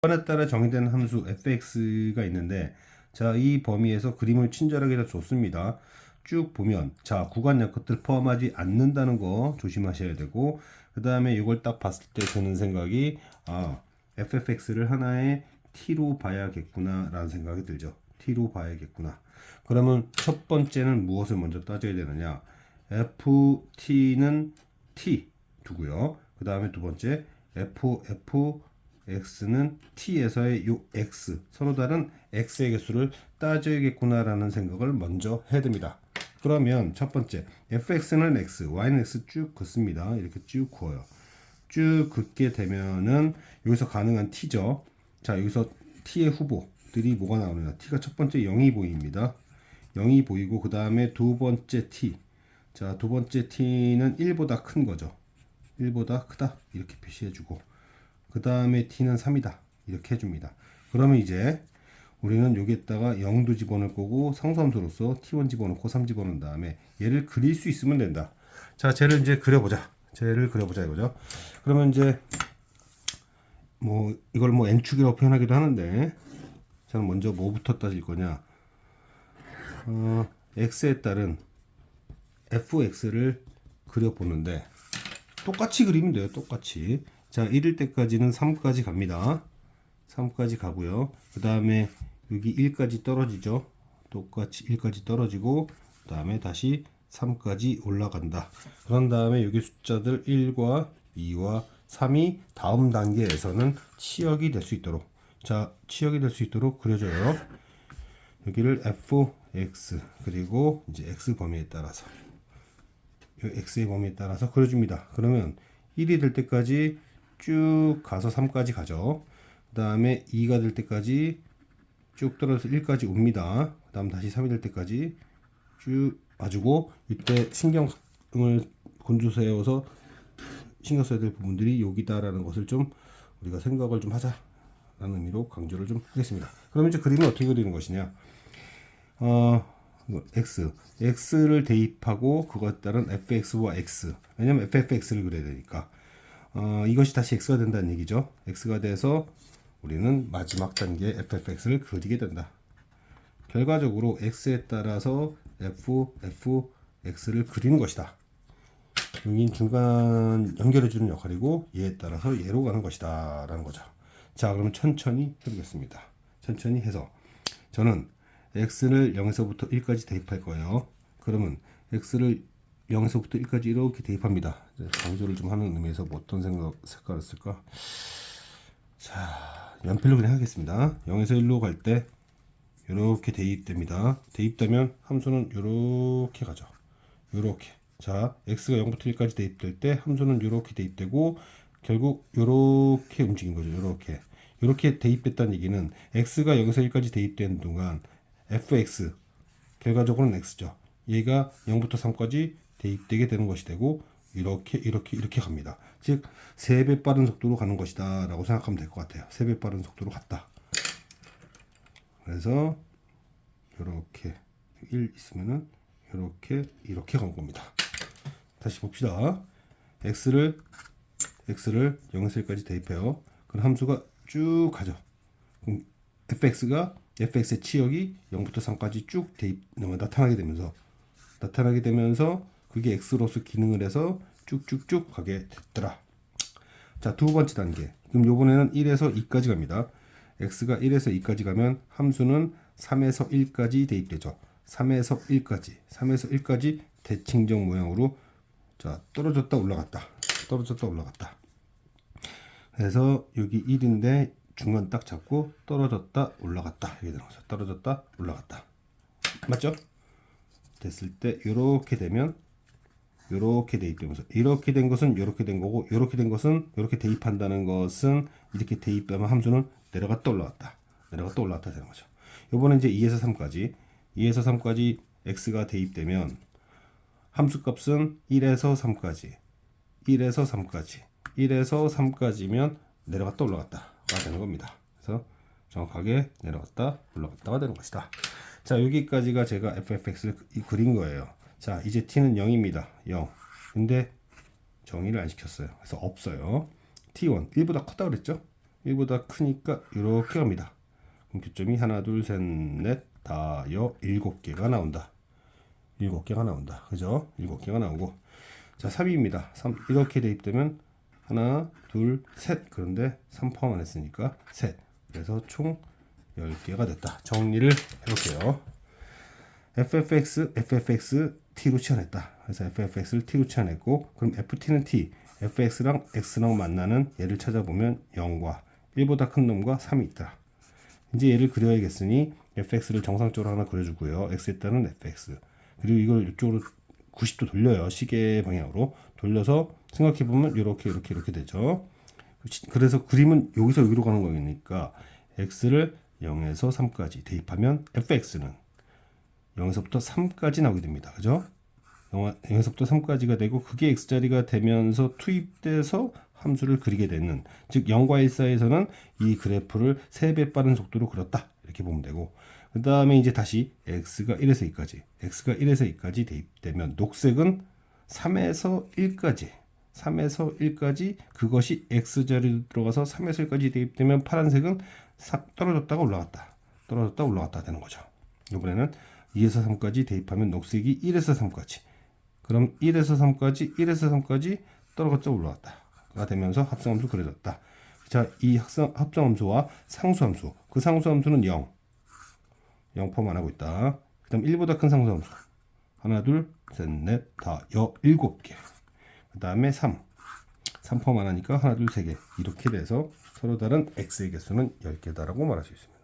번에 따라 정의되는 함수 fx가 있는데, 자, 이 범위에서 그림을 친절하게 다 줬습니다. 쭉 보면, 자, 구간 것들 포함하지 않는다는 거 조심하셔야 되고, 그 다음에 이걸 딱 봤을 때 드는 생각이, ffx를 하나의 t로 봐야겠구나 라는 생각이 들죠. t로 봐야겠구나. 그러면 첫 번째는 무엇을 먼저 따져야 되느냐? ft는 t 두고요. 그 다음에 두 번째 x는 t에서의 요 x, 서로 다른 x의 개수를 따져야겠구나라는 생각을 먼저 해야 됩니다. 그러면 첫 번째 fx는 x, y는 x 쭉 긋습니다. 이렇게 쭉 그어요. 쭉 긋게 되면은 여기서 가능한 t죠. 자, 여기서 t의 후보들이 뭐가 나오느냐? t가 첫 번째 0이 보입니다. 0이 보이고, 그 다음에 두 번째 t. 자, 두 번째 t는 1보다 큰 거죠. 1보다 크다 이렇게 표시해주고, 그 다음에 t는 3이다 이렇게 해줍니다. 그러면 이제 우리는 여기에다가 0도 집어넣을 거고, 상수함수로서 t1 집어넣고 3 집어넣은 다음에 얘를 그릴 수 있으면 된다. 자, 쟤를 이제 그려보자. 이거죠. 그러면 이제 뭐 이걸 뭐 n축이라고 표현하기도 하는데, 저는 먼저 뭐부터 따질 거냐? x에 따른 fx를 그려보는데, 똑같이 그리면 돼요. 똑같이. 자, 1일 때까지는 3까지 갑니다. 3까지 가고요. 그 다음에 여기 1까지 떨어지죠. 똑같이 1까지 떨어지고, 그 다음에 다시 3까지 올라간다. 그런 다음에 여기 숫자들 1과 2와 3이 다음 단계에서는 치역이 될 수 있도록, 자, 치역이 될 수 있도록 그려줘요. 여기를 fx, 그리고 이제 x 범위에 따라서, x의 범위에 따라서 그려줍니다. 그러면 1이 될 때까지 쭉 가서 3까지 가죠. 그 다음에 2가 될 때까지 쭉 떨어져서 1까지 옵니다. 그 다음 다시 3이 될 때까지 쭉 와주고, 이때 신경을 곤두세워서 신경 써야 될 부분들이 여기다라는 것을 좀 우리가 생각을 좀 하자라는 의미로 강조를 좀 하겠습니다. 그러면 이제 그림을 어떻게 그리는 것이냐? x를 대입하고 그것에 따른 fx와 x, 왜냐면 ffx를 그려야 되니까, 이것이 다시 x가 된다는 얘기죠. x가 돼서 우리는 마지막 단계 ffx를 그리게 된다. 결과적으로 x에 따라서 fx를 그리는 것이다. 여긴 중간 연결해주는 역할이고, 얘에 따라서 얘로 가는 것이다 라는 거죠. 자, 그러면 천천히 해보겠습니다. 천천히 해서 저는 x를 0에서부터 1까지 대입할 거예요. 그러면 x를 0에서부터 1까지 이렇게 대입합니다. 강조를 좀 하는 의미에서 뭐 어떤 색깔을 쓸까? 자, 연필로 그냥 하겠습니다. 0에서 1로 갈 때 이렇게 대입됩니다. 대입되면 함수는 이렇게 가죠. 이렇게. 자, x가 0부터 1까지 대입될 때 함수는 이렇게 대입되고, 결국 이렇게 움직인 거죠. 이렇게 대입됐다는 얘기는 x가 0에서 1까지 대입되는 동안 fx, 결과적으로는 x죠. 얘가 0부터 3까지 대입되게 되는 것이 되고, 이렇게 갑니다. 즉 3배 빠른 속도로 가는 것이다 라고 생각하면 될 것 같아요. 3배 빠른 속도로 갔다. 그래서 이렇게 1 있으면은 이렇게 간 겁니다. 다시 봅시다. x를 0에서 1까지 대입해요. 그럼 함수가 쭉 가죠. 그럼 fx의 치역이 0부터 3까지 쭉 나타나게 되면서 그게 x로서 기능을 해서 쭉쭉쭉 가게 됐더라. 자, 두 번째 단계. 그럼 요번에는 1에서 2까지 갑니다. x가 1에서 2까지 가면 함수는 3에서 1까지 대입되죠. 3에서 1까지 대칭적 모양으로, 자, 떨어졌다 올라갔다. 그래서 여기 1인데 중간 딱 잡고 떨어졌다 올라갔다 이렇게 되는 거죠. 떨어졌다 올라갔다. 맞죠? 됐을 때 이렇게 되면 이렇게 대입되면서, 이렇게 된 것은 이렇게 된 거고, 이렇게 된 것은 이렇게 대입한다는 것은, 이렇게 대입하면 함수는 내려갔다 올라갔다 되는 거죠. 이번에 이제 2에서 3까지 x가 대입되면 함수 값은 1에서 3까지면 내려갔다 올라갔다가 되는 겁니다. 그래서 정확하게 내려갔다 올라갔다가 되는 것이다. 자, 여기까지가 제가 ffx를 그린 거예요. 자, 이제 t는 0입니다. 0. 근데 정의를 안 시켰어요. 그래서 없어요. t1 1보다 컸다 그랬죠? 1보다 크니까 이렇게 갑니다. 그럼 교점이 하나, 둘, 셋, 넷, 다, 여, 7개가 나온다. 7개가 나온다. 그죠? 7개가 나오고. 자, 3입니다. 3 이렇게 대입되면 하나, 둘, 셋. 그런데 3 포함 안 했으니까 셋. 그래서 총 10개가 됐다. 정리를 해볼게요. FFX T로 치환했다. 그래서 FFX를 T로 치환했고, 그럼 FT는 T, FX랑 X랑 만나는 얘를 찾아보면 0과 1보다 큰 놈과 3이 있다. 이제 얘를 그려야겠으니 FX를 정상적으로 하나 그려주고요. X에 따른 FX. 그리고 이걸 이쪽으로 90도 돌려요. 시계 방향으로 돌려서 생각해보면 이렇게 되죠. 그래서 그림은 여기서 여기로 가는 거니까 X를 0에서 3까지 대입하면 FX는 0에서부터 3까지 나오게 됩니다. 그죠? 0에서부터 3까지가 되고 그게 x자리가 되면서 투입돼서 함수를 그리게 되는, 즉 0과 1 사이에서는 이 그래프를 3배 빠른 속도로 그렸다. 이렇게 보면 되고, 그 다음에 이제 다시 x가 1에서 2까지 대입되면 녹색은 3에서 1까지 그것이 x자리로 들어가서 3에서 1까지 대입되면 파란색은 떨어졌다가 올라갔다 되는 거죠. 이번에는 2에서 3까지 대입하면 녹색이 1에서 3까지, 그럼 1에서 3까지 떨어졌다 올라갔다가 되면서 합성함수 그려졌다. 자, 이 합성함수와 상수함수, 그 상수함수는 0 포함 안 하고 있다. 그 다음 1보다 큰 상수함수 하나, 둘, 셋, 넷, 다, 여, 7개. 그 다음에 3 포함 안 하니까 하나, 둘, 세 개. 이렇게 돼서 서로 다른 x의 개수는 10개다라고 말할 수 있습니다.